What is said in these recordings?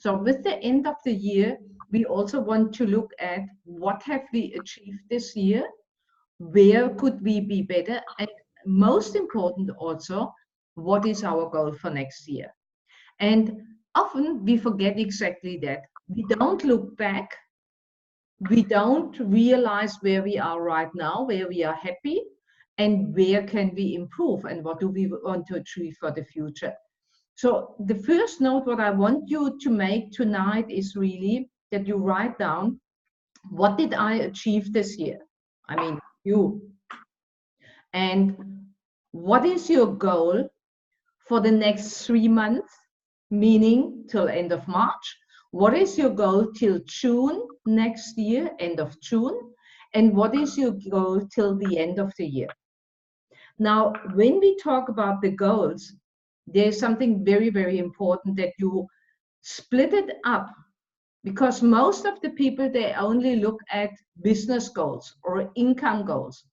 So with the end of the year, we also want to look at what have we achieved this year, where could we be better, and most important also, what is our goal for next year? And often we forget exactly that. We don't look back. We don't realize where we are right now, where we are happy, and where can we improve, and what do we want to achieve for the future. So the first note what I want you to make tonight is really that you write down, what did I achieve this year? I mean, you. And what is your goal for the next 3 months, meaning till end of March? What is your goal till June next year, end of June? And what is your goal till the end of the year? Now, when we talk about the goals, there's something very, very important, that you split it up, because most of the people, they only look at business goals or income goals.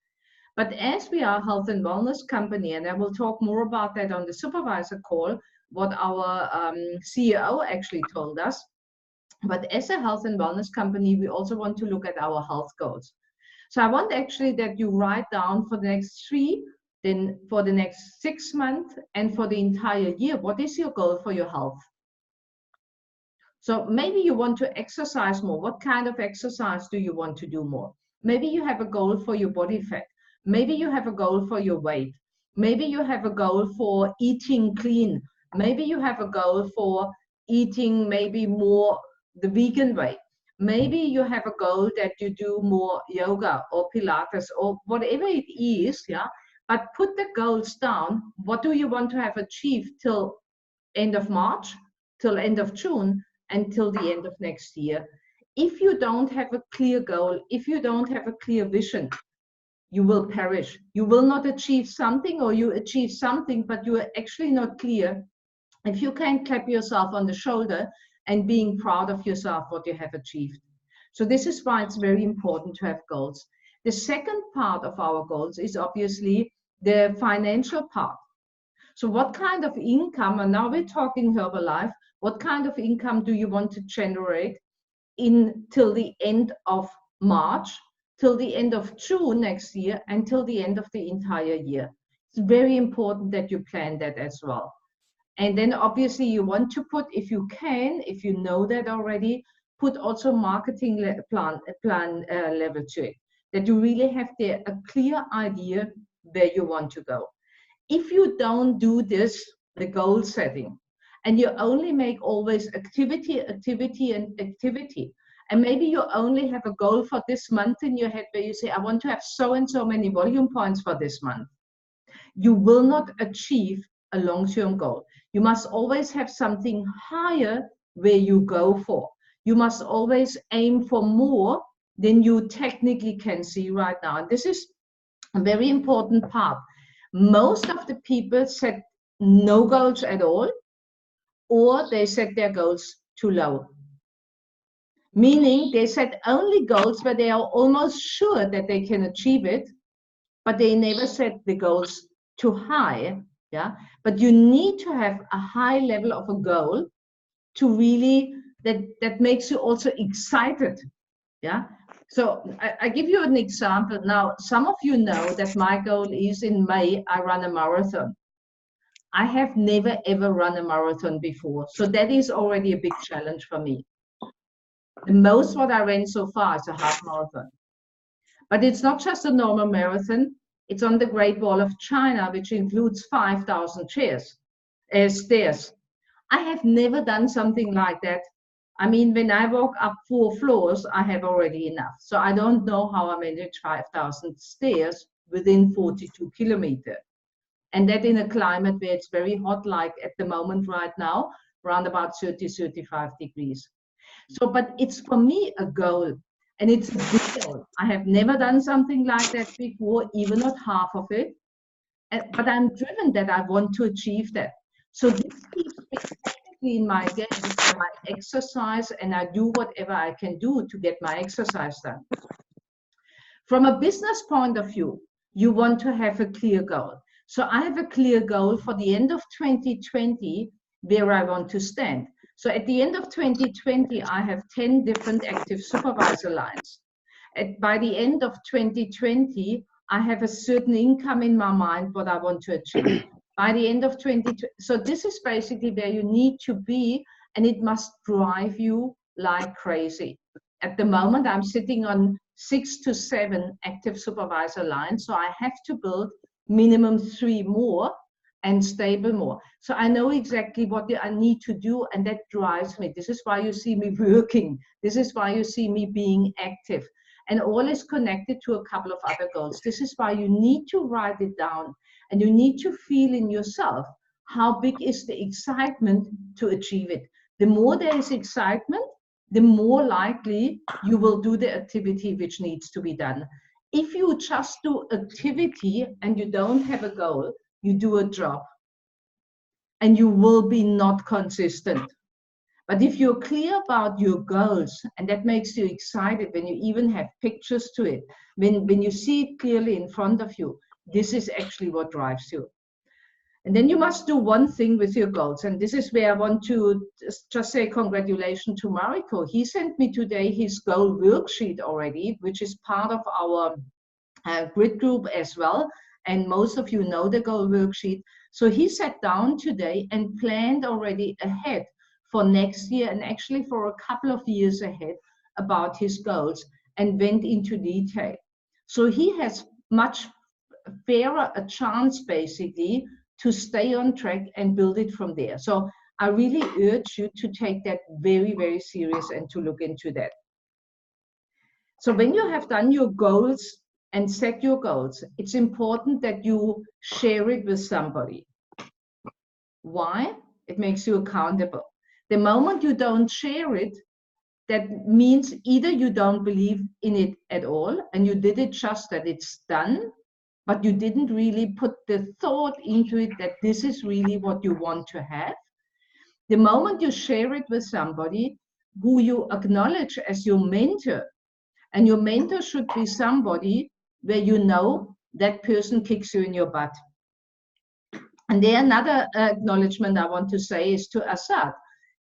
But as we are a health and wellness company, and I will talk more about that on the supervisor call, what our CEO actually told us, but as a health and wellness company, we also want to look at our health goals. So I want actually that you write down for the next 3, then for the next 6 months, and for the entire year, what is your goal for your health? So maybe you want to exercise more. What kind of exercise do you want to do more? Maybe you have a goal for your body fat. Maybe you have a goal for your weight. Maybe you have a goal for eating clean. Maybe you have a goal for eating maybe more the vegan way. Maybe you have a goal that you do more yoga or Pilates or whatever it is, yeah. But put the goals down. What do you want to have achieved till end of March, till end of June, until the end of next year? If you don't have a clear goal, if you don't have a clear vision, you will perish. You will not achieve something, or you achieve something, but you are actually not clear. If you can't clap yourself on the shoulder and being proud of yourself, what you have achieved. So this is why it's very important to have goals. The second part of our goals is obviously the financial part. So what kind of income, and now we're talking Herbalife, what kind of income do you want to generate till the end of March, till the end of June next year, and till the end of the entire year? It's very important that you plan that as well. And then obviously you want to put, if you can, if you know that already, put also marketing plan level to it, that you really have a clear idea where you want to go. If you don't do this, the goal setting, and you only make always activity, and maybe you only have a goal for this month in your head where you say, I want to have so and so many volume points for this month, you will not achieve a long-term goal. You must always have something higher where you go for. You must always aim for more than you technically can see right now. And this is a very important part. Most of the people set no goals at all, or they set their goals too low. Meaning they set only goals where they are almost sure that they can achieve it, but they never set the goals too high. Yeah, but you need to have a high level of a goal to really, that makes you also excited. Yeah. So I give you an example. Now, some of you know that my goal is in May, I run a marathon. I have never ever run a marathon before. So that is already a big challenge for me. The most what I ran so far is a half marathon. But it's not just a normal marathon. It's on the Great Wall of China, which includes 5,000 stairs. I have never done something like that. I mean, when I walk up 4 floors, I have already enough. So I don't know how I manage 5,000 stairs within 42 kilometers. And that in a climate where it's very hot, like at the moment right now, around about 30, 35 degrees. So, but it's for me a goal. And it's a big goal. I have never done something like that before, even not half of it. But I'm driven that I want to achieve that. So this keeps me technically in my game for my exercise, and I do whatever I can do to get my exercise done. From a business point of view, you want to have a clear goal. So I have a clear goal for the end of 2020 where I want to stand. So at the end of 2020, I have 10 different active supervisor lines. By the end of 2020, I have a certain income in my mind what I want to achieve. By the end of 2020, so this is basically where you need to be, and it must drive you like crazy. At the moment, I'm sitting on 6 to 7 active supervisor lines, so I have to build minimum 3 more and stable more. So I know exactly what I need to do, and that drives me. This is why you see me working. This is why you see me being active. And all is connected to a couple of other goals. This is why you need to write it down, and you need to feel in yourself how big is the excitement to achieve it. The more there is excitement, the more likely you will do the activity which needs to be done. If you just do activity and you don't have a goal, you do a job and you will be not consistent. But if you're clear about your goals, and that makes you excited when you even have pictures to it, when you see it clearly in front of you, this is actually what drives you. And then you must do one thing with your goals. And this is where I want to just say congratulations to Mariko. He sent me today his goal worksheet already, which is part of our grid group as well. And most of you know the goal worksheet. So he sat down today and planned already ahead for next year, and actually for a couple of years ahead, about his goals, and went into detail. So he has much fairer a chance basically to stay on track and build it from there. So I really urge you to take that very, very serious and to look into that. So when you have done your goals and set your goals, it's important that you share it with somebody. Why? It makes you accountable. The moment you don't share it, that means either you don't believe in it at all, and you did it just that it's done, but you didn't really put the thought into it that this is really what you want to have. The moment you share it with somebody who you acknowledge as your mentor, and your mentor should be somebody where you know that person kicks you in your butt. And there another acknowledgement I want to say is to Assad.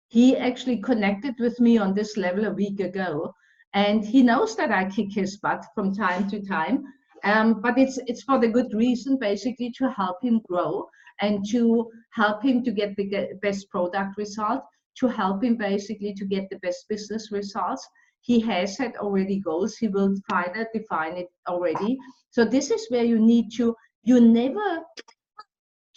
He actually connected with me on this level a week ago, and he knows that I kick his butt from time to time, but it's for the good reason, basically to help him grow and to help him to get the best product result, to help him basically to get the best business results. He has set already goals. He will define it already. So this is where you need to, you never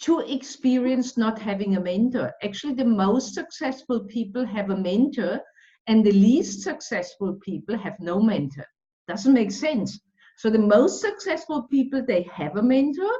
to experience not having a mentor. Actually, the most successful people have a mentor, and the least successful people have no mentor. Doesn't make sense. So the most successful people, they have a mentor,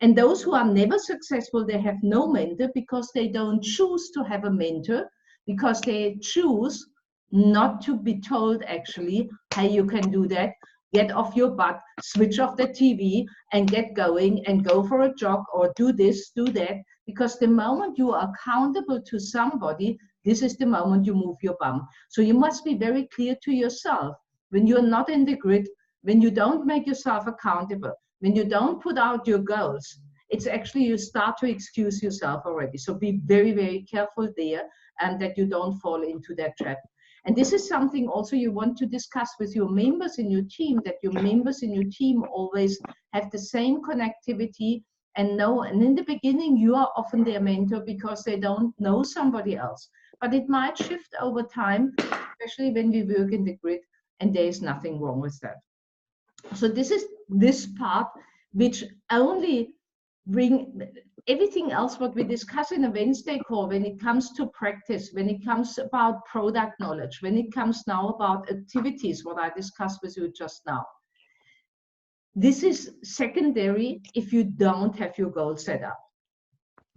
and those who are never successful, they have no mentor because they don't choose to have a mentor, because they choose not to be told actually, hey, you can do that. Get off your butt, switch off the TV and get going and go for a jog or do this, do that. Because the moment you are accountable to somebody, this is the moment you move your bum. So you must be very clear to yourself when you're not in the grid, when you don't make yourself accountable, when you don't put out your goals, it's actually you start to excuse yourself already. So be very, very careful there and that you don't fall into that trap. And this is something also you want to discuss with your members in your team, that your members in your team always have the same connectivity and know. And in the beginning, you are often their mentor because they don't know somebody else. But it might shift over time, especially when we work in the grid, and there is nothing wrong with that. So this is this part which only bring everything else what we discuss in a Wednesday call when it comes to practice, when it comes about product knowledge, when it comes now about activities, what I discussed with you just now. This is secondary if you don't have your goal set up.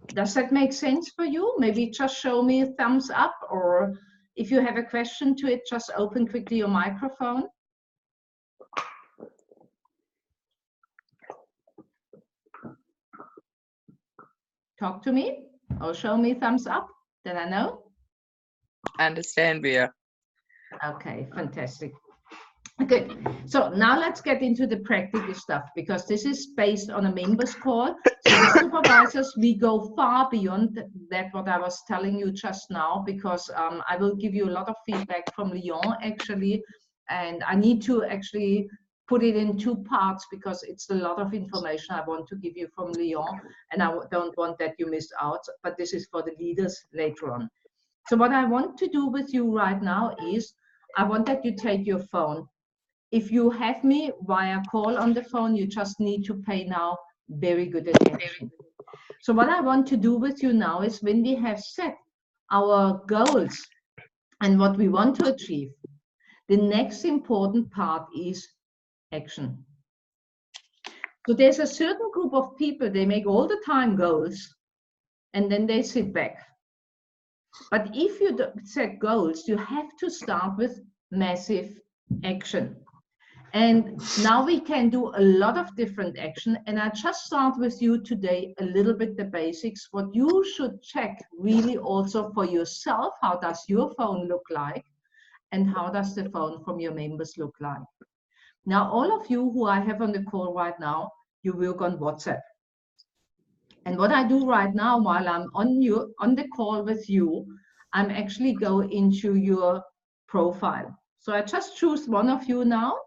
Does that make sense for you? Maybe just show me a thumbs up, or if you have a question to it, just open quickly your microphone. Talk to me or show me thumbs up, then I know. Understand, Bea. Okay, fantastic. Good. So now let's get into the practical stuff, because this is based on a members call. So the supervisors, we go far beyond that, what I was telling you just now, because I will give you a lot of feedback from Lyon actually, and I need to actually put it in two parts because it's a lot of information I want to give you from Lyon, and I don't want that you miss out, but this is for the leaders later on. So what I want to do with you right now is I want that you take your phone. If you have me via call on the phone, you just need to pay now very good attention. So what I want to do with you now is, when we have set our goals and what we want to achieve, the next important part is action. So there's a certain group of people, they make all the time goals and then they sit back. But if you set goals, you have to start with massive action. And now we can do a lot of different action. And I just start with you today a little bit the basics, what you should check really also for yourself. How does your phone look like? And how does the phone from your members look like? Now, all of you who I have on the call right now, you work on WhatsApp. And what I do right now while I'm on the call with you, I'm actually go into your profile. So I just choose one of you now.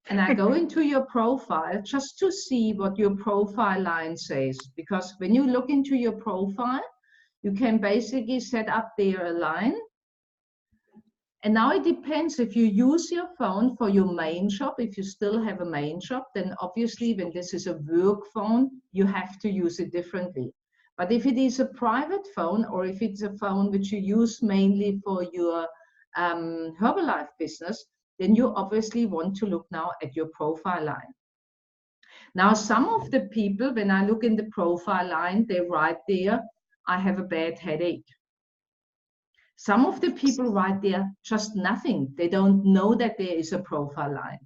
And I go into your profile just to see what your profile line says. Because when you look into your profile, you can basically set up there a line. And now it depends if you use your phone for your main shop. If you still have a main shop, then obviously when this is a work phone, you have to use it differently. But if it is a private phone, or if it's a phone which you use mainly for your Herbalife business, then you obviously want to look now at your profile line. Now, some of the people, when I look in the profile line, they write there, I have a bad headache. Some of the people write there just nothing. They don't know that there is a profile line.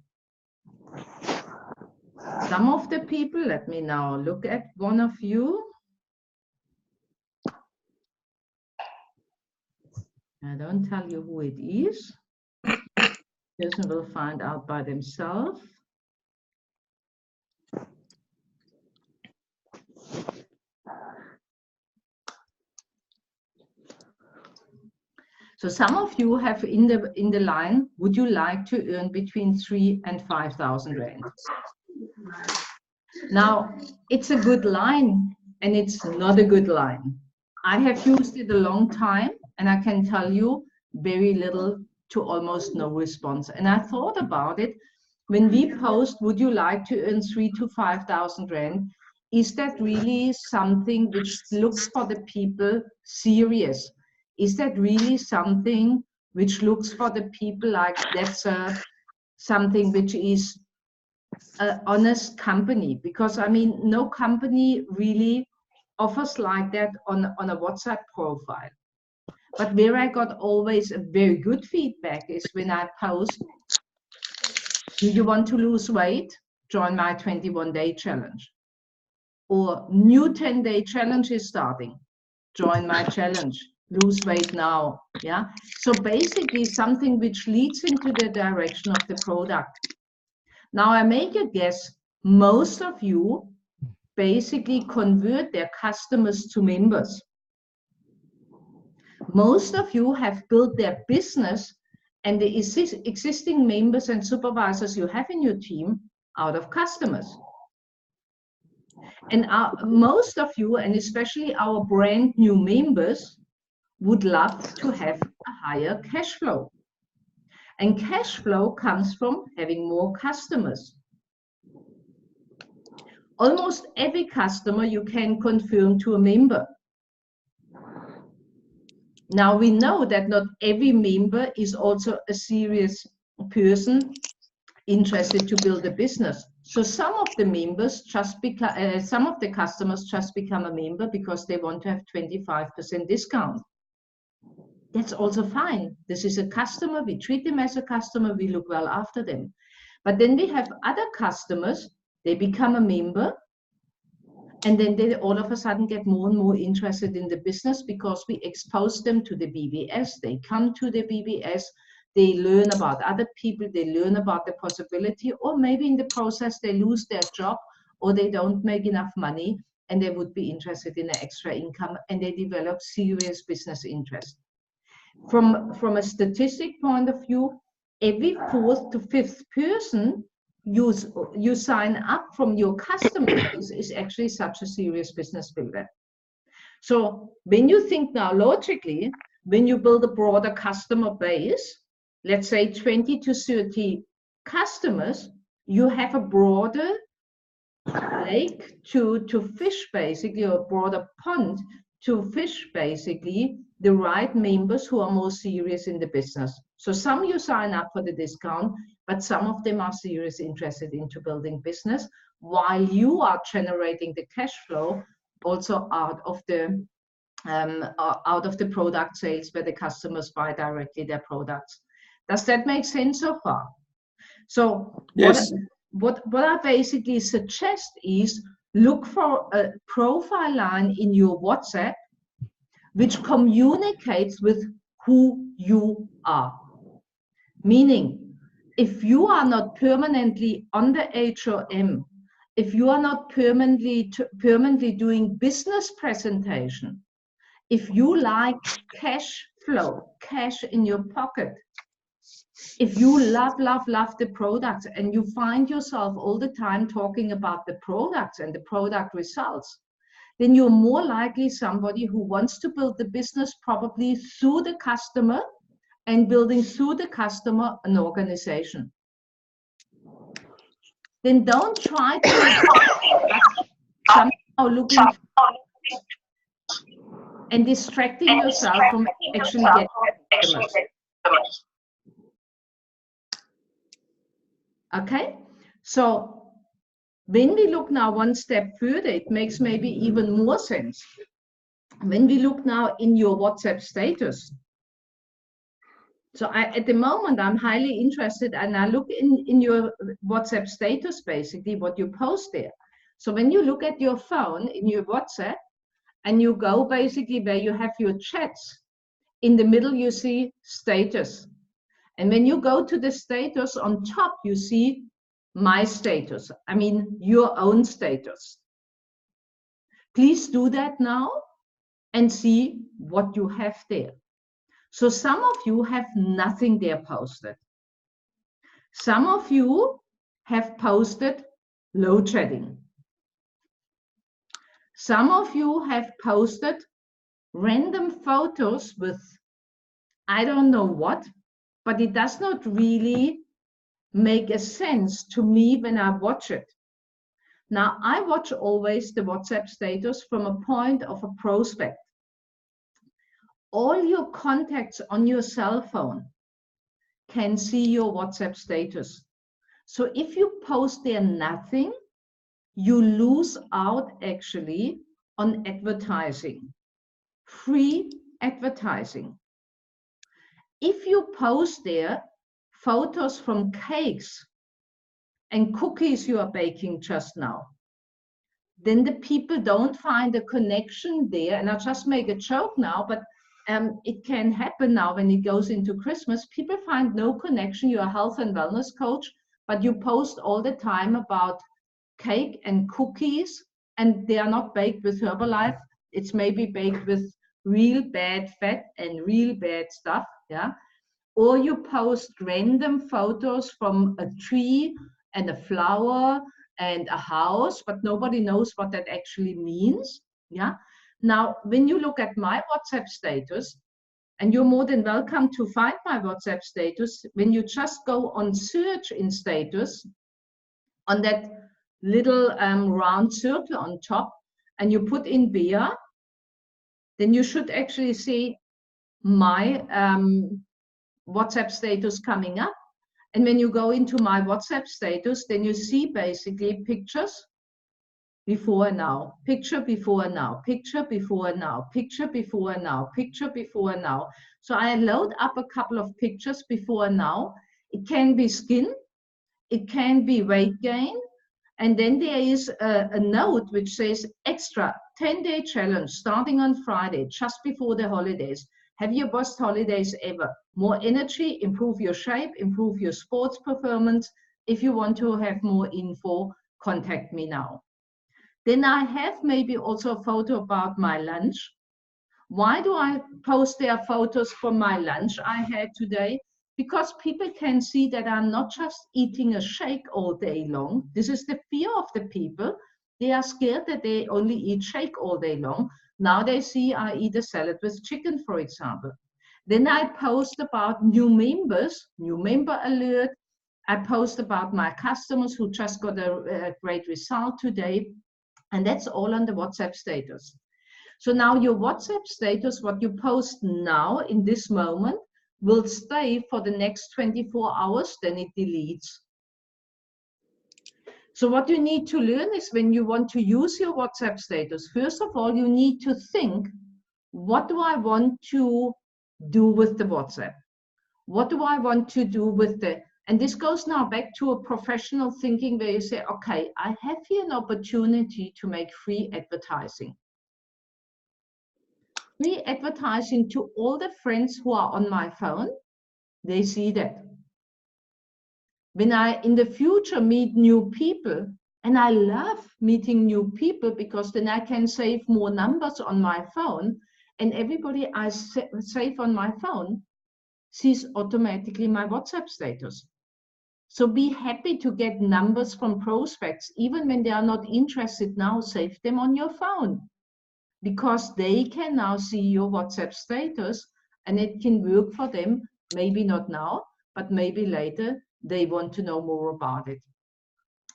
Some of the people, let me now look at one of you. I don't tell you who it is. Person will find out by themselves. So some of you have in the line, would you like to earn between 3,000 and 5,000 Rand? Now, it's a good line and it's not a good line. I have used it a long time and I can tell you very little to almost no response. And I thought about it. When we post, would you like to earn 3,000 to 5,000 Rand? Is that really something which looks for the people serious? Is that really something which looks for the people like that's something which is an honest company? Because I mean, no company really offers like that on a WhatsApp profile. But where I got always a very good feedback is when I post, do you want to lose weight? Join my 21-day challenge. Or new 10-day challenge is starting. Join my challenge. Lose weight now. Yeah. So basically something which leads into the direction of the product. Now I make a guess, most of you basically convert their customers to members. Most of you have built their business and the existing members and supervisors you have in your team out of customers. And most of you, and especially our brand new members, would love to have a higher cash flow. And cash flow comes from having more customers. Almost every customer you can confirm to a member. Now we know that not every member is also a serious person interested to build a business. So some of the members just become, some of the customers just become a member because they want to have 25% discount. That's also fine. This is a customer. We treat them as a customer. We look well after them. But then we have other customers. They become a member. And then they all of a sudden get more and more interested in the business because we expose them to the BBS. They come to the BBS. they learn about other people, they learn about the possibility, or maybe in the process they lose their job or they don't make enough money and they would be interested in an extra income and they develop serious business interest. From a statistic point of view, every 4th to 5th person you sign up from your customer base is actually such a serious business builder. So when you think now logically, when you build a broader customer base, let's say 20 to 30 customers, you have a broader lake to fish, basically, or a broader pond to fish, basically, the right members who are more serious in the business. So some you sign up for the discount, but some of them are serious interested into building business while you are generating the cash flow also out of the product sales where the customers buy directly their products. Does that make sense so far? So yes. What I basically suggest is look for a profile line in your WhatsApp which communicates with who you are. Meaning, if you are not permanently on the HRM, if you are not permanently doing business presentation, if you like cash flow, cash in your pocket, if you love the products and you find yourself all the time talking about the products and the product results, then you're more likely somebody who wants to build the business probably through the customer and building through the customer an organization. Then don't try to somehow looking and distracting yourself from actually getting customers. Okay, so when we look now one step further, it makes maybe even more sense. When we look now in your WhatsApp status, so at the moment, I'm highly interested and I look in your WhatsApp status, basically what you post there. So when you look at your phone in your WhatsApp and you go basically where you have your chats, in the middle you see status. And when you go to the status on top, you see my status. I mean, your own status. Please do that now and see what you have there. So some of you have nothing there posted. Some of you have posted load shedding. Some of you have posted random photos with I don't know what, but it does not really make a sense to me when I watch it. Now, I watch always the WhatsApp status from a point of a prospect. All your contacts on your cell phone can see your WhatsApp status. So if you post there nothing, you lose out actually on advertising, free advertising. If you post there photos from cakes and cookies you are baking just now, then the people don't find a connection there. And I'll just make a joke now, but it can happen now when it goes into Christmas. People find no connection. You're a health and wellness coach, but you post all the time about cake and cookies, and they are not baked with Herbalife. It's maybe baked with real bad fat and real bad stuff, yeah? Or you post random photos from a tree and a flower and a house, but nobody knows what that actually means, yeah? Now, when you look at my WhatsApp status, and you're more than welcome to find my WhatsApp status, when you just go on search in status, on that little round circle on top, and you put in Bea, then you should actually see my WhatsApp status coming up. And when you go into my WhatsApp status, then you see basically pictures before and now, picture before and now, picture before and now, picture before and now, picture before and now. So I load up a couple of pictures before and now. It can be skin, it can be weight gain, and then there is a note which says extra 10-day challenge starting on Friday, just before the holidays. Have your best holidays ever. More energy, improve your shape, improve your sports performance. If you want to have more info, contact me now. Then I have maybe also a photo about my lunch. Why do I post their photos from my lunch I had today? Because people can see that I'm not just eating a shake all day long. This is the fear of the people. They are scared that they only eat shake all day long. Now they see I eat a salad with chicken, for example. Then I post about new members, new member alert. I post about my customers who just got a great result today. And that's all on the WhatsApp status. So now your WhatsApp status, what you post now in this moment, will stay for the next 24 hours, then it deletes. So what you need to learn is when you want to use your WhatsApp status, first of all, you need to think, what do I want to do with the WhatsApp? What do I want to do with the, and this goes now back to a professional thinking where you say, okay, I have here an opportunity to make free advertising. Free advertising to all the friends who are on my phone, they see that. When I in the future meet new people, and I love meeting new people because then I can save more numbers on my phone, and everybody I save on my phone sees automatically my WhatsApp status. So be happy to get numbers from prospects, even when they are not interested now, save them on your phone. Because they can now see your WhatsApp status and it can work for them, maybe not now, but maybe later they want to know more about it.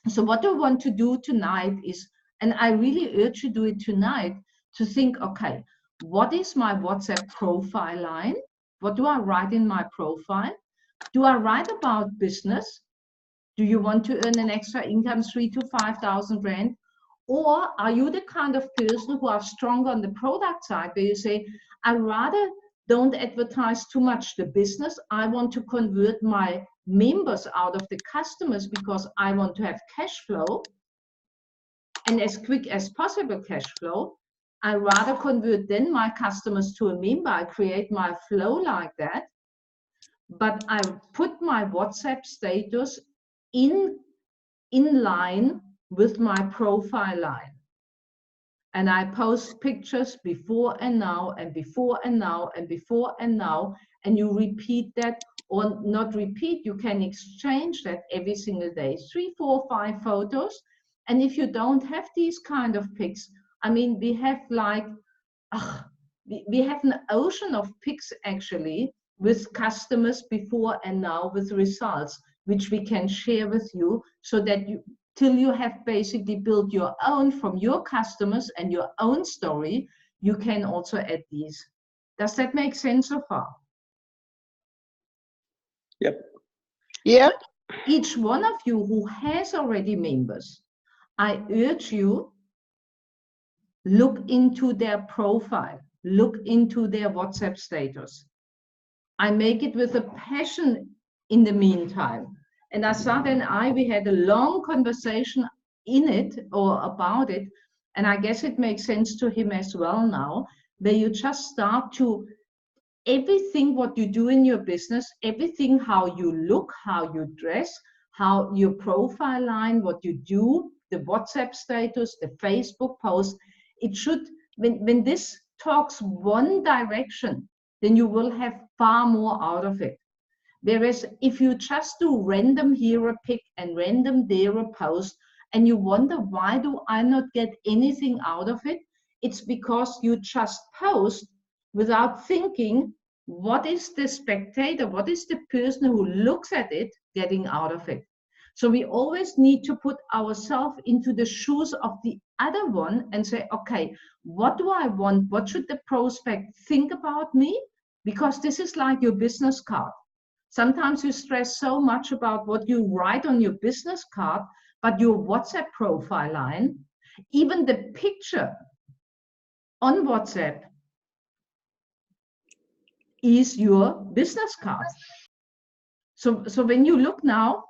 So what I want to do tonight is, and I really urge you to do it tonight, to think, okay, what is my WhatsApp profile line? What do I write in my profile? Do I write about business? Do you want to earn an extra income, 3,000 to 5,000 rand? Or are you the kind of person who are strong on the product side where you say, I rather don't advertise too much the business. I want to convert my members out of the customers because I want to have cash flow and as quick as possible cash flow. I rather convert then my customers to a member. I create my flow like that. But I put my WhatsApp status in line with my profile line. And I post pictures before and now, and before and now, and before and now, and you repeat that, or not repeat, you can exchange that every single day, 3, 4, 5 photos. And if you don't have these kind of pics, I mean, we have like, we have an ocean of pics actually with customers before and now with results, which we can share with you so that you, till you have basically built your own from your customers and your own story, you can also add these. Does that make sense so far? Yep. Yep. Each one of you who has already members, I urge you, look into their profile, look into their WhatsApp status. I make it with a passion in the meantime. And Asad and I, we had a long conversation in it or about it. And I guess it makes sense to him as well now, where you just start to, everything what you do in your business, everything how you look, how you dress, how your profile line, what you do, the WhatsApp status, the Facebook post, it should, when this talks one direction, then you will have far more out of it. Whereas if you just do random here a pic and random there a post, and you wonder, why do I not get anything out of it? It's because you just post without thinking, what is the spectator, what is the person who looks at it getting out of it? So we always need to put ourselves into the shoes of the other one and say, okay, what do I want? What should the prospect think about me? Because this is like your business card. Sometimes you stress so much about what you write on your business card, but your WhatsApp profile line, even the picture on WhatsApp is your business card. So when you look now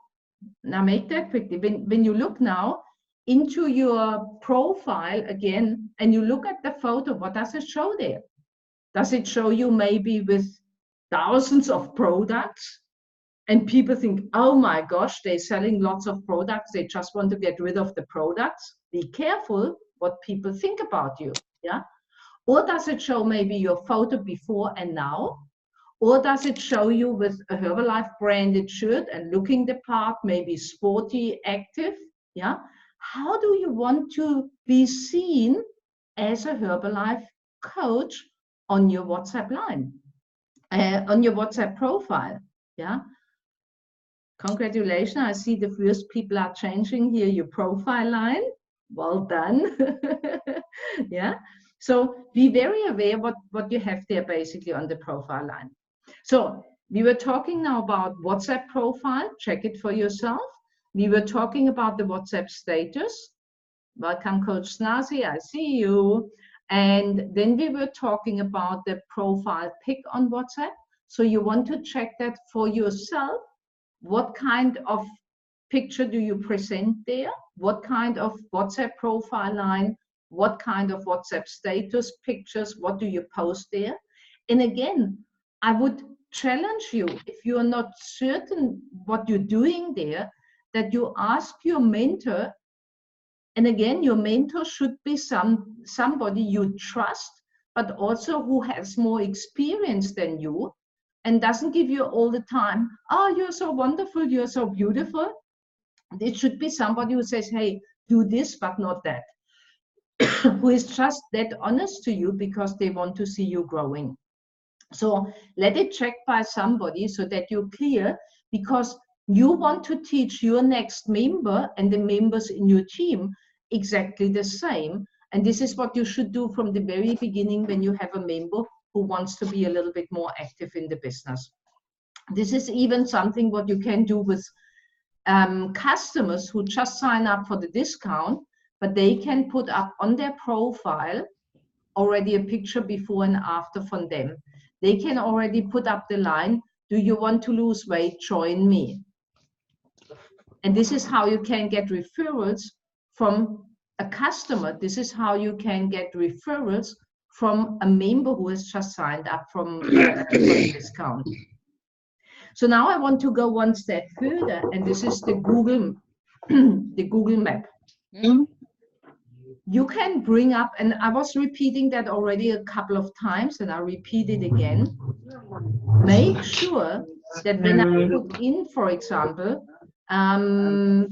make that quickly, when you look now into your profile again, and you look at the photo, what does it show there? Does it show you maybe with thousands of products? And people think, oh my gosh, they're selling lots of products. They just want to get rid of the products. Be careful what people think about you. Yeah. Or does it show maybe your photo before and now? Or does it show you with a Herbalife branded shirt and looking the part, maybe sporty, active? Yeah. How do you want to be seen as a Herbalife coach on your WhatsApp line, on your WhatsApp profile? Yeah. Congratulations. I see the first people are changing here your profile line. Well done. Yeah. So be very aware what you have there basically on the profile line. So we were talking now about WhatsApp profile. Check it for yourself. We were talking about the WhatsApp status. Welcome, Coach Snazzy. I see you. And then we were talking about the profile pic on WhatsApp. So you want to check that for yourself. What kind of picture do you present there? What kind of WhatsApp profile line? What kind of WhatsApp status pictures? What do you post there? And again, I would challenge you, if you are not certain what you're doing there, that you ask your mentor. And again, your mentor should be somebody you trust, but also who has more experience than you, and doesn't give you all the time, oh, you're so wonderful, you're so beautiful. It should be somebody who says, hey, do this, but not that. Who is just that honest to you because they want to see you growing. So let it check by somebody so that you're clear, because you want to teach your next member and the members in your team exactly the same. And this is what you should do from the very beginning when you have a member who wants to be a little bit more active in the business. This is even something what you can do with customers who just sign up for the discount, but they can put up on their profile already a picture before and after from them. They can already put up the line, do you want to lose weight? Join me. And this is how you can get referrals from a customer. This is how you can get referrals from a member who has just signed up for a discount. So now I want to go one step further, and this is the Google, the Google Map. You can bring up, and I was repeating that already a couple of times, and I'll repeat it again. Make sure that when I put in, for example, Herbalife,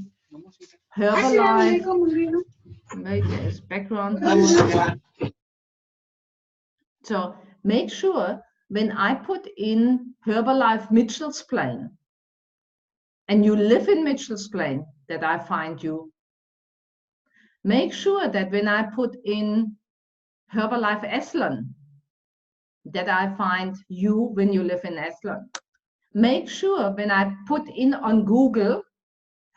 maybe there's background noise. So make sure when I put in Herbalife Mitchell's Plain, and you live in Mitchell's Plain, that I find you. Make sure that when I put in Herbalife Esalen, that I find you when you live in Esalen. Make sure when I put in on Google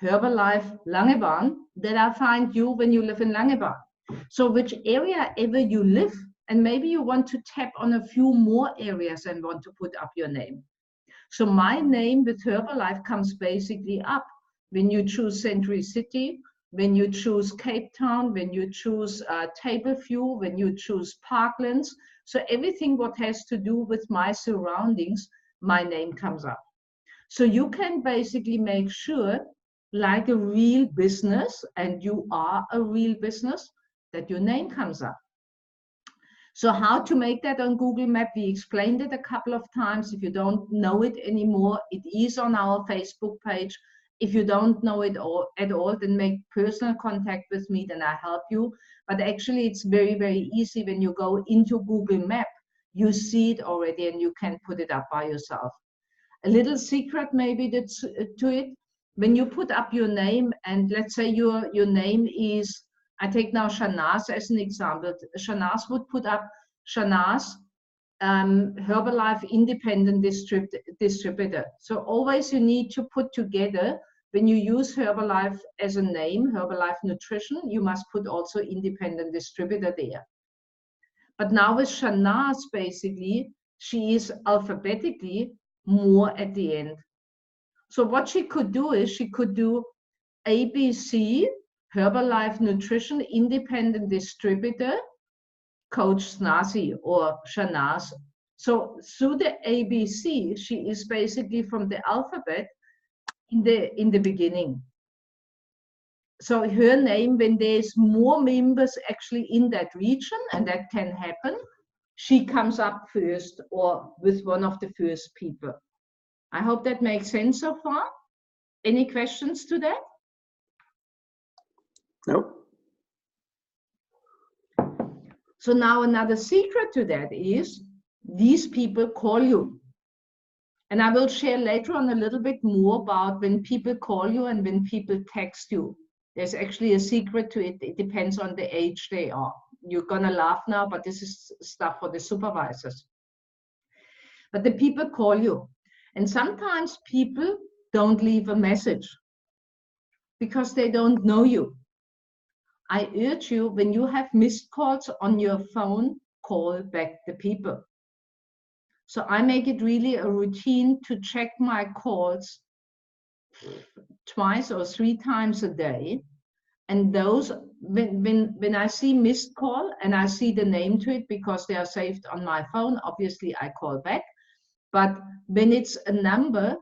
Herbalife Langebahn, that I find you when you live in Langebahn. So which area ever you live, and maybe you want to tap on a few more areas and want to put up your name. So my name with Herbalife comes basically up when you choose Century City, when you choose Cape Town, when you choose Tableview, when you choose Parklands. So everything what has to do with my surroundings, my name comes up. So you can basically make sure, like a real business, and you are a real business, that your name comes up. So how to make that on Google Map, we explained it a couple of times. If you don't know it anymore, it is on our Facebook page. If you don't know it at all, then make personal contact with me, then I help you. But actually, it's very, very easy. When you go into Google Map, you see it already and you can put it up by yourself. A little secret maybe that's to it. When you put up your name, and let's say your name is, I take now Shanaz as an example. Shanaz would put up Shanaz Herbalife Independent Distributor. So always you need to put together, when you use Herbalife as a name, Herbalife Nutrition, you must put also Independent Distributor there. But now with Shanaz, basically, she is alphabetically more at the end. So what she could do is she could do ABC, Herbalife Nutrition Independent Distributor, Coach Snazzy or Shanaz. So through the ABC, she is basically from the alphabet in the beginning. So her name, when there's more members actually in that region, and that can happen, she comes up first or with one of the first people. I hope that makes sense so far. Any questions to that? Nope. So now another secret to that is these people call you. And I will share later on a little bit more about when people call you and when people text you. There's actually a secret to it. It depends on the age they are. You're gonna laugh now, but this is stuff for the supervisors. But the people call you. And sometimes people don't leave a message because they don't know you. I urge you, when you have missed calls on your phone, call back the people. So I make it really a routine to check my calls twice or 3 times a day. And those, when I see missed call and I see the name to it because they are saved on my phone, obviously I call back. But when it's a number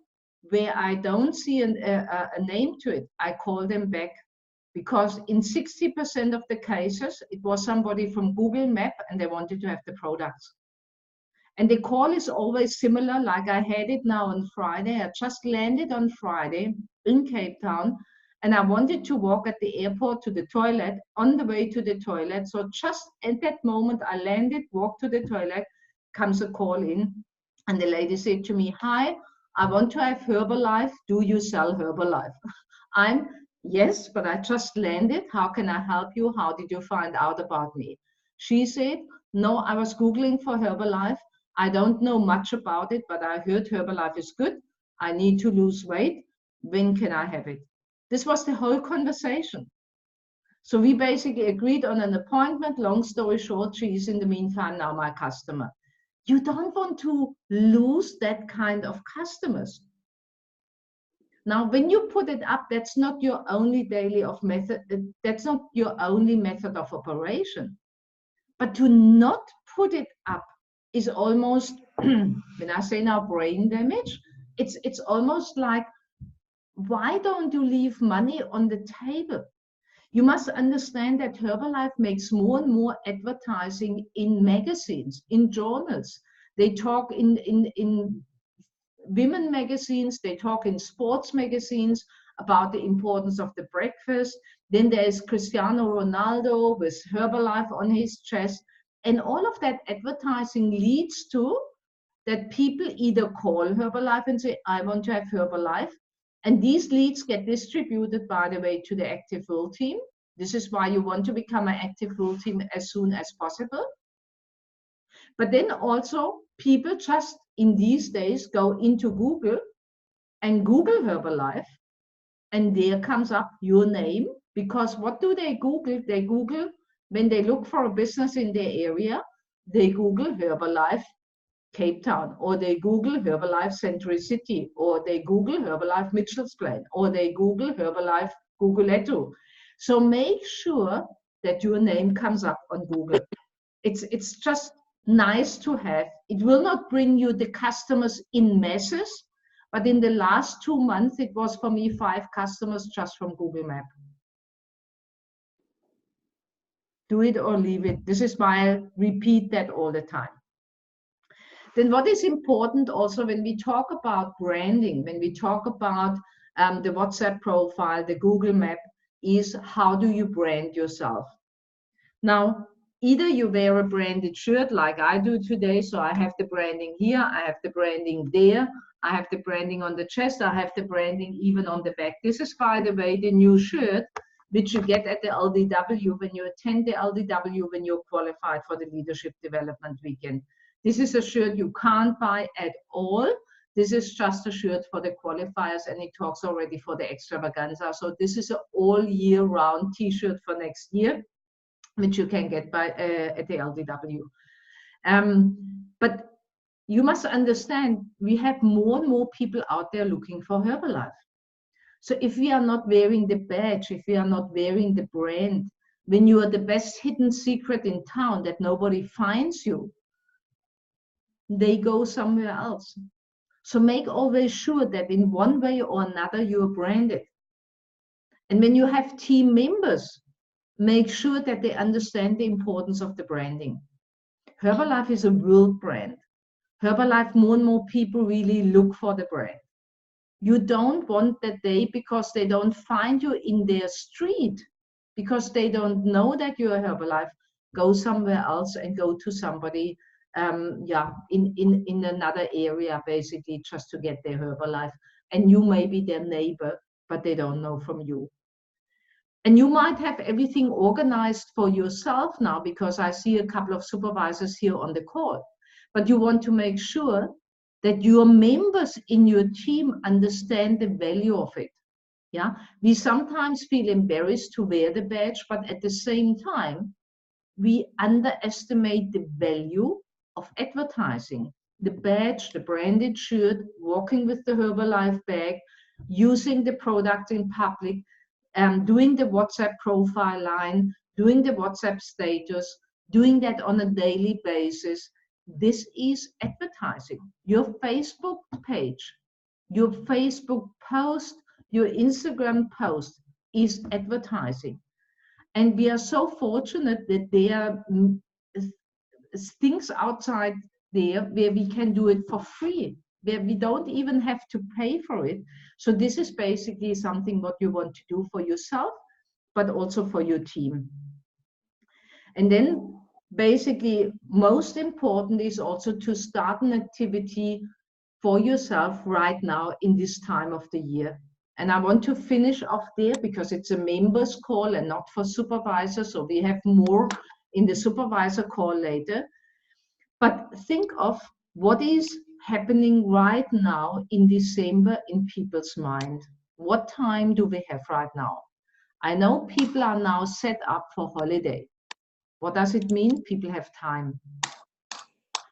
where I don't see a name to it, I call them back. Because in 60% of the cases, it was somebody from Google Map and they wanted to have the products. And the call is always similar, like I had it now on Friday. I just landed on Friday in Cape Town, and I wanted to walk at the airport to the toilet, on the way to the toilet. So just at that moment, I landed, walked to the toilet, comes a call in, and the lady said to me, "Hi, I want to have Herbalife. Do you sell Herbalife?" Yes, but I just landed. How can I help you? How did you find out about me? She said, "No, I was Googling for Herbalife. I don't know much about it, but I heard Herbalife is good. I need to lose weight. When can I have it?" This was the whole conversation. So we basically agreed on an appointment. Long story short, she is in the meantime now my customer. You don't want to lose that kind of customers. Now, when you put it up, that's not your only that's not your only method of operation. But to not put it up is almost, when I say now brain damage, it's almost like, why don't you leave money on the table? You must understand that Herbalife makes more and more advertising in magazines, in journals. They talk in women magazines, they talk in sports magazines about the importance of the breakfast. Then there's Cristiano Ronaldo with Herbalife on his chest. And all of that advertising leads to that people either call Herbalife and say, "I want to have Herbalife." And these leads get distributed, by the way, to the Active Rule team. This is why you want to become an Active Rule team as soon as possible. But then also, people just in these days go into Google and Google Herbalife, and there comes up your name. Because what do they Google? They Google, when they look for a business in their area, they Google Herbalife Cape Town, or they Google Herbalife Century City, or they Google Herbalife Mitchell's Plain, or they Google Herbalife Guguletu. So make sure that your name comes up on Google. It's just nice to have. It will not bring you the customers in masses, but in the last 2 months, it was for me 5 customers just from Google Map. Do it or leave it. This is why I repeat that all the time. Then what is important also when we talk about branding, when we talk about the WhatsApp profile, the Google Map, is how do you brand yourself? Now, either you wear a branded shirt like I do today, so I have the branding here, I have the branding there, I have the branding on the chest, I have the branding even on the back. This is, by the way, the new shirt which you get at the LDW when you attend the LDW when you're qualified for the Leadership Development Weekend. This is a shirt you can't buy at all. This is just a shirt for the qualifiers, and it talks already for the extravaganza. So this is an all year round t-shirt for next year, which you can get by at the LDW. But you must understand, we have more and more people out there looking for Herbalife. So if we are not wearing the badge, if we are not wearing the brand, when you are the best hidden secret in town that nobody finds you, they go somewhere else. So make always sure that in one way or another you are branded. And when you have team members, make sure that they understand the importance of the branding. Herbalife is a world brand. Herbalife, more and more people really look for the brand. You don't want that because they don't find you in their street, because they don't know that you're Herbalife, go somewhere else and go to somebody in another area, basically, just to get their Herbalife. And you may be their neighbor, but they don't know from you. And you might have everything organized for yourself now, because I see a couple of supervisors here on the call. But you want to make sure that your members in your team understand the value of it. Yeah, we sometimes feel embarrassed to wear the badge, but at the same time, we underestimate the value of advertising. The badge, the branded shirt, walking with the Herbalife bag, using the product in public, doing the WhatsApp profile line, doing the WhatsApp status, doing that on a daily basis. This is advertising. Your Facebook page, your Facebook post, your Instagram post is advertising. And we are so fortunate that there are things outside there where we can do it for free, where we don't even have to pay for it. So this is basically something what you want to do for yourself, but also for your team. And then basically most important is also to start an activity for yourself right now in this time of the year. And I want to finish off there because it's a members call and not for supervisors. So we have more in the supervisor call later. But think of what is happening right now in December in people's mind. What time do we have right now? I know people are now set up for holiday. What does it mean? People have time.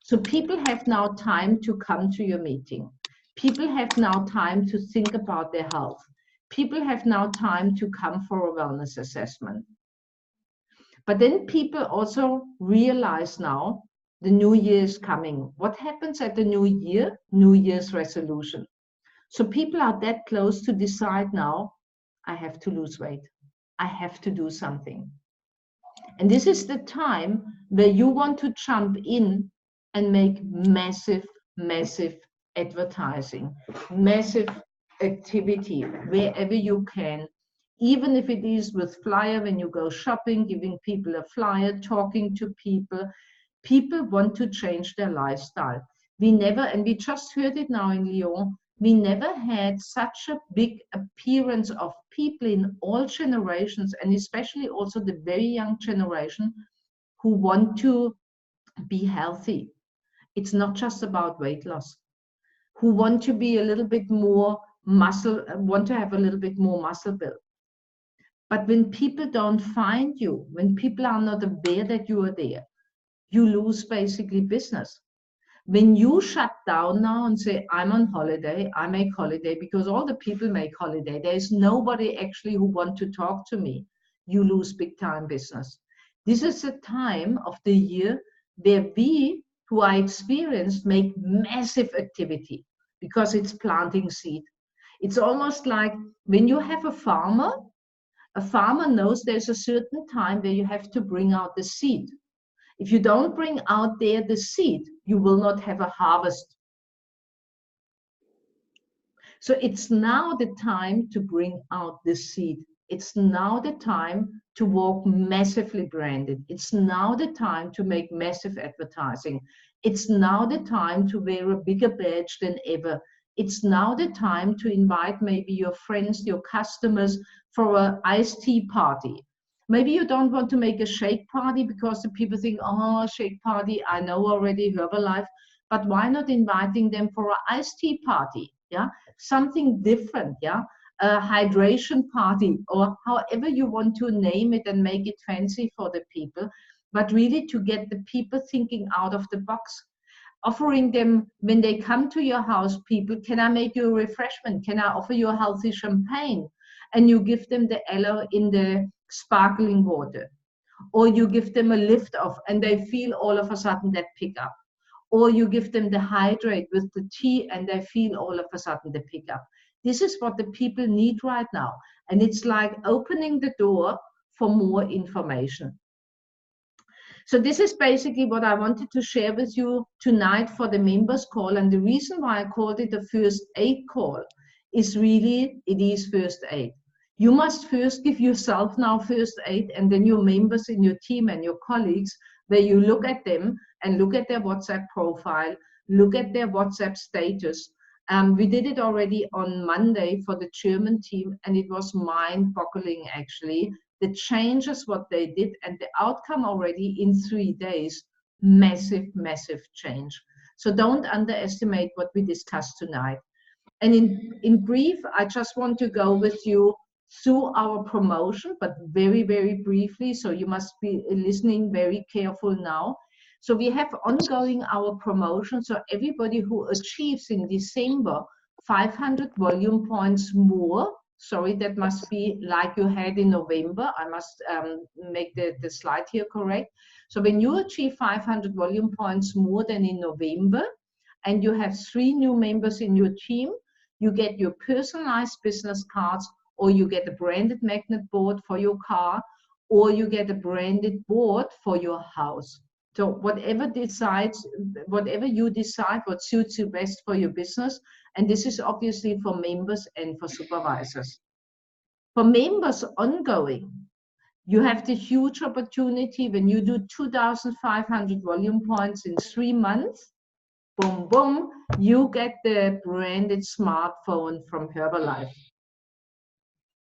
So people have now time to come to your meeting. People have now time to think about their health. People have now time to come for a wellness assessment. But then people also realize now the new year is coming. What happens at the new year? New Year's resolution. So people are that close to decide now, I have to lose weight. I have to do something. And this is the time where you want to jump in and make massive, massive advertising, massive activity wherever you can, even if it is with flyer when you go shopping, giving people a flyer, talking to people. People want to change their lifestyle. We never, and we just heard it now in Lyon, we never had such a big appearance of people in all generations, and especially also the very young generation who want to be healthy. It's not just about weight loss. Who want to be a little bit more muscle, want to have a little bit more muscle build. But when people don't find you, when people are not aware that you are there, you lose basically business. When you shut down now and say, I'm on holiday, I make holiday, because all the people make holiday, there's nobody actually who want to talk to me, you lose big time business. This is a time of the year where we, who are experienced, make massive activity, because it's planting seed. It's almost like when you have a farmer knows there's a certain time where you have to bring out the seed. If you don't bring out there the seed, you will not have a harvest. So it's now the time to bring out the seed. It's now the time to walk massively branded. It's now the time to make massive advertising. It's now the time to wear a bigger badge than ever. It's now the time to invite maybe your friends, your customers for an iced tea party. Maybe you don't want to make a shake party because the people think, oh, shake party, I know already Herbalife, but why not inviting them for an iced tea party? Yeah, something different. Yeah, a hydration party, or however you want to name it and make it fancy for the people, but really to get the people thinking out of the box. Offering them, when they come to your house, people, can I make you a refreshment? Can I offer you a healthy champagne? And you give them the aloe in the sparkling water. or you give them a lift off and they feel all of a sudden that pick up, or you give them the hydrate with the tea and they feel all of a sudden the pick up. This is what the people need right now. And it's like opening the door for more information. So this is basically what I wanted to share with you tonight for the members call. And the reason why I called it a first aid call is really, it is first aid. You must first give yourself now first aid, and then your members in your team and your colleagues, where you look at them and look at their WhatsApp profile, look at their WhatsApp status. We did it already on Monday for the German team, and it was mind-boggling actually. The changes, what they did, and the outcome already in 3 days, massive, massive change. So don't underestimate what we discussed tonight. And in brief, I just want to go with you through our promotion, but very, very briefly. So you must be listening very careful now. So we have ongoing our promotion. So everybody who achieves in December 500 volume points more, sorry, that must be like you had in November. I must make the slide here correct. So when you achieve 500 volume points more than in November, and you have 3 new members in your team, you get your personalized business cards, or you get a branded magnet board for your car, or you get a branded board for your house. So whatever you decide what suits you best for your business, and this is obviously for members and for supervisors. For members ongoing, you have the huge opportunity when you do 2,500 volume points in 3 months, boom, boom, you get the branded smartphone from Herbalife.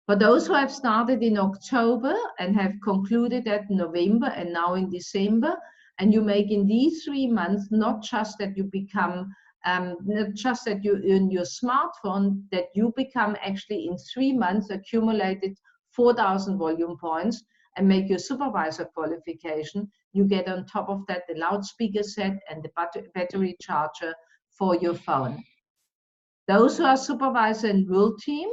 For those who have started in October and have concluded that in November and now in December, and you make in these 3 months, not just that you become, not just that you earn your smartphone, that you become actually in 3 months accumulated 4,000 volume points and make your supervisor qualification. You get on top of that the loudspeaker set and the battery charger for your phone. Those who are supervisor and world team,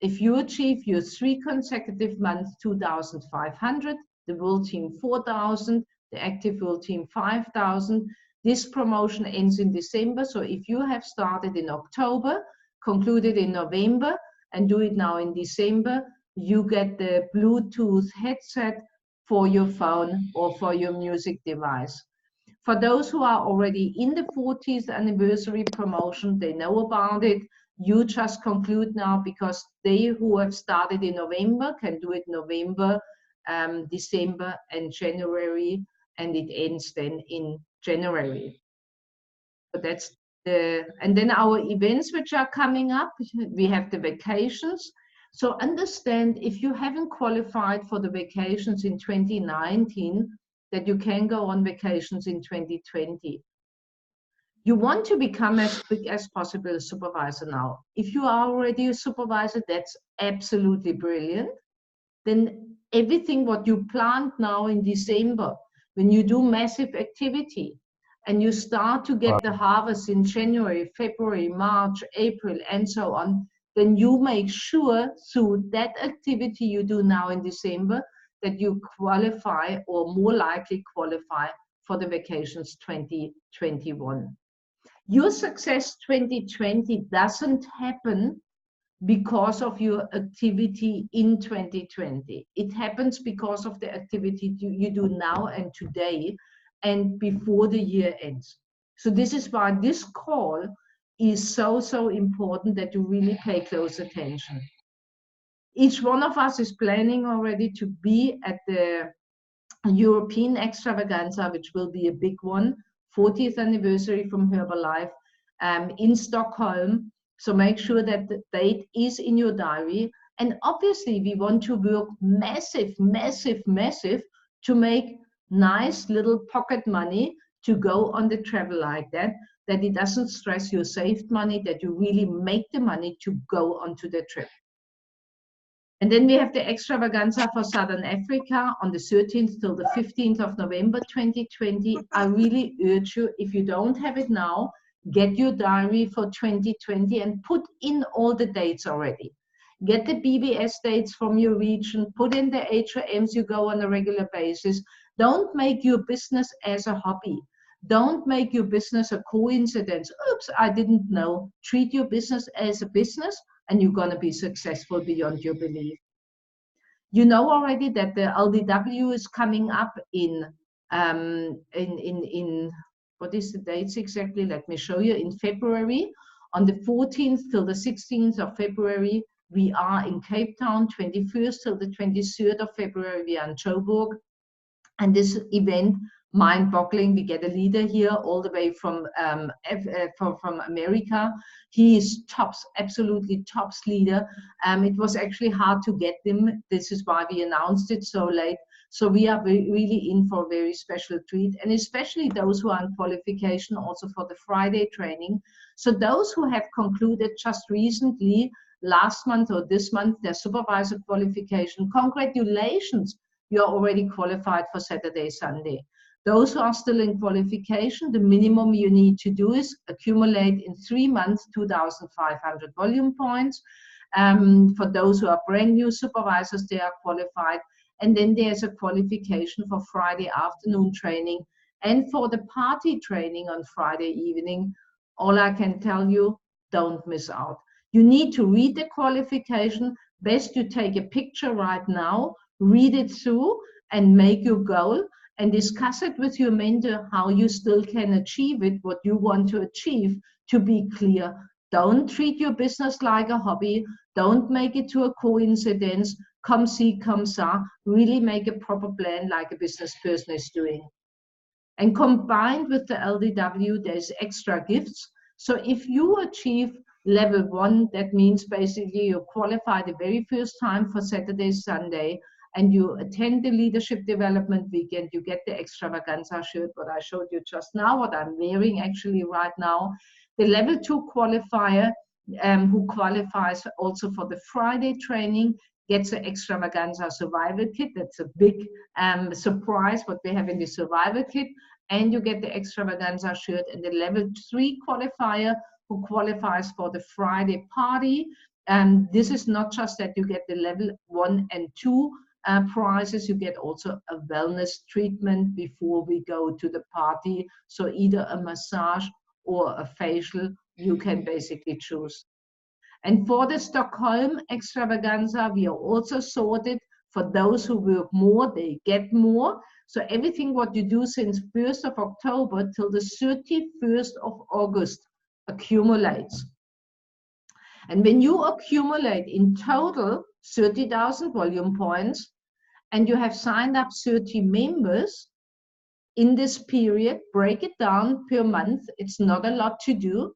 if you achieve your 3 consecutive months 2,500, the world team 4,000, the active world team 5,000, this promotion ends in December. So if you have started in October, concluded in November, and do it now in December, you get the Bluetooth headset for your phone or for your music device. For those who are already in the 40th anniversary promotion, they know about it. You just conclude now, because they who have started in November can do it November, December and January, and it ends then in January. So that's and then our events which are coming up, we have the vacations. So understand, if you haven't qualified for the vacations in 2019, that you can go on vacations in 2020. You want to become as quick as possible a supervisor now. If you are already a supervisor, that's absolutely brilliant. Then everything what you plant now in December, when you do massive activity and you start to get the harvest in January, February, March, April, and so on, then you make sure through that activity you do now in December that you qualify, or more likely qualify, for the vacations 2021. Your success 2020 doesn't happen because of your activity in 2020. It happens because of the activity you do now and today and before the year ends. So this is why this call is so important, that you really pay close attention. Each one of us is planning already to be at the European Extravaganza, which will be a big one, 40th anniversary from Herbalife, in Stockholm. So make sure that the date is in your diary. And obviously we want to work massive to make nice little pocket money to go on the travel like that it doesn't stress your saved money, that you really make the money to go onto the trip. And then we have the extravaganza for Southern Africa on the 13th till the 15th of November 2020. I really urge you, if you don't have it now, get your diary for 2020 and put in all the dates already. Get the BBS dates from your region, put in the HRMs you go on a regular basis. Don't make your business as a hobby. Don't make your business a coincidence. Oops, I didn't know. Treat your business as a business, and you're going to be successful beyond your belief. You know already that the LDW is coming up in what is the dates exactly? Let me show you. In February, on the 14th till the 16th of February, we are in Cape Town. 21st till the 23rd of February, we are in Joburg. And this event, mind-boggling. We get a leader here all the way from America. He is tops, absolutely tops leader. It was actually hard to get them. This is why we announced it so late. So we are really in for a very special treat, and especially those who are in qualification also for the Friday training. So those who have concluded just recently, last month or this month, their supervisor qualification, congratulations, you're already qualified for Saturday, Sunday. Those who are still in qualification, the minimum you need to do is accumulate in 3 months 2,500 volume points. For those who are brand new supervisors, they are qualified. And then there's a qualification for Friday afternoon training and for the party training on Friday evening. All I can tell you, don't miss out. You need to read the qualification. Best you take a picture right now, read it through and make your goal and discuss it with your mentor how you still can achieve it, what you want to achieve. To be clear, don't treat your business like a hobby. Don't make it to a coincidence. Come see, come saw. Really make a proper plan like a business person is doing. And combined with the LDW, there's extra gifts. So if you achieve level 1, that means basically you qualify the very first time for Saturday, Sunday, and you attend the leadership development weekend, you get the extravaganza shirt, what I showed you just now, what I'm wearing actually right now. The level 2 qualifier who qualifies also for the Friday training gets an extravaganza survival kit. That's a big surprise what we have in the survival kit. And you get the extravaganza shirt. And the level 3 qualifier who qualifies for the Friday party. This is not just that you get the level 1 and 2 prizes, you get also a wellness treatment before we go to the party. So either a massage or a facial, you can basically choose. And for the Stockholm extravaganza, we are also sorted. For those who work more, they get more. So everything what you do since 1st of October till the 31st of August accumulates. And when you accumulate in total 30,000 volume points, and you have signed up 30 members in this period, break it down per month. It's not a lot to do.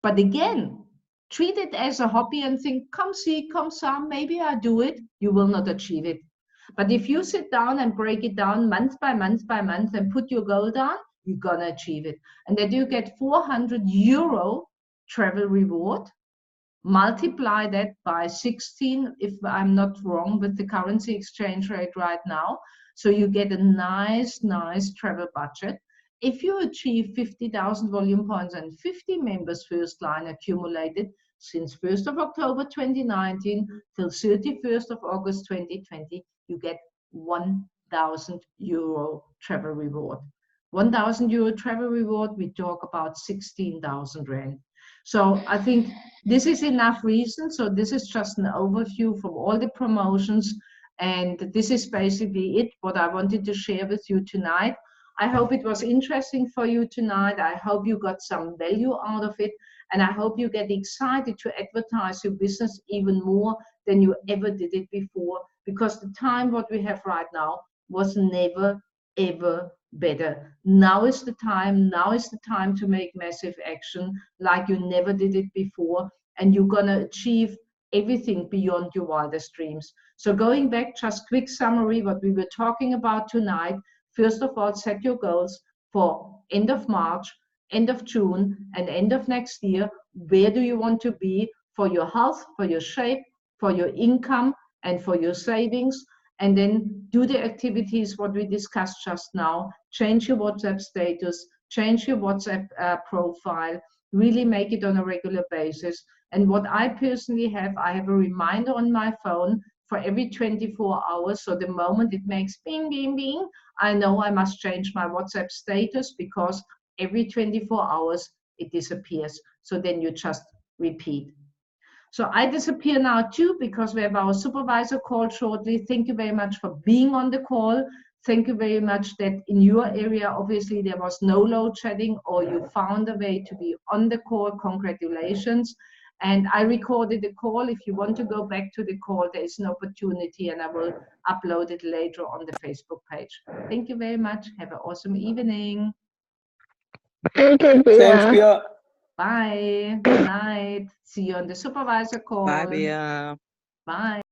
But again, treat it as a hobby and think, come see, come some, maybe I do it. You will not achieve it. But if you sit down and break it down month by month by month and put your goal down, you're going to achieve it. And then you get 400 euro travel reward. Multiply that by 16, if I'm not wrong with the currency exchange rate right now. So you get a nice travel budget. If you achieve 50,000 volume points and 50 members first line accumulated since 1st of October 2019 till 31st of August 2020, you get 1,000 euro travel reward. 1,000 euro travel reward, we talk about 16,000 rand. So I think this is enough reason. So this is just an overview from all the promotions. And this is basically it, what I wanted to share with you tonight. I hope it was interesting for you tonight. I hope you got some value out of it. And I hope you get excited to advertise your business even more than you ever did it before. Because the time what we have right now was never, ever better. Now is the time. Now is the time to make massive action like you never did it before. And you're going to achieve everything beyond your wildest dreams. So going back, just quick summary, what we were talking about tonight. First of all, set your goals for end of March, end of June, and end of next year. Where do you want to be for your health, for your shape, for your income, and for your savings? And then do the activities, what we discussed just now. Change your WhatsApp status, change your WhatsApp profile, really make it on a regular basis. And what I personally have, I have a reminder on my phone for every 24 hours. So the moment it makes bing, bing, bing, I know I must change my WhatsApp status, because every 24 hours it disappears. So then you just repeat. So I disappear now too, because we have our supervisor call shortly. Thank you very much for being on the call. Thank you very much that in your area, obviously there was no load shedding, or you found a way to be on the call. Congratulations. And I recorded the call. If you want to go back to the call, there is an opportunity, and I will upload it later on the Facebook page. Thank you very much. Have an awesome evening. Thank you, Bea. Thanks, Bea. Bye. Good night. See you on the supervisor call. Bye, Bea. Bye.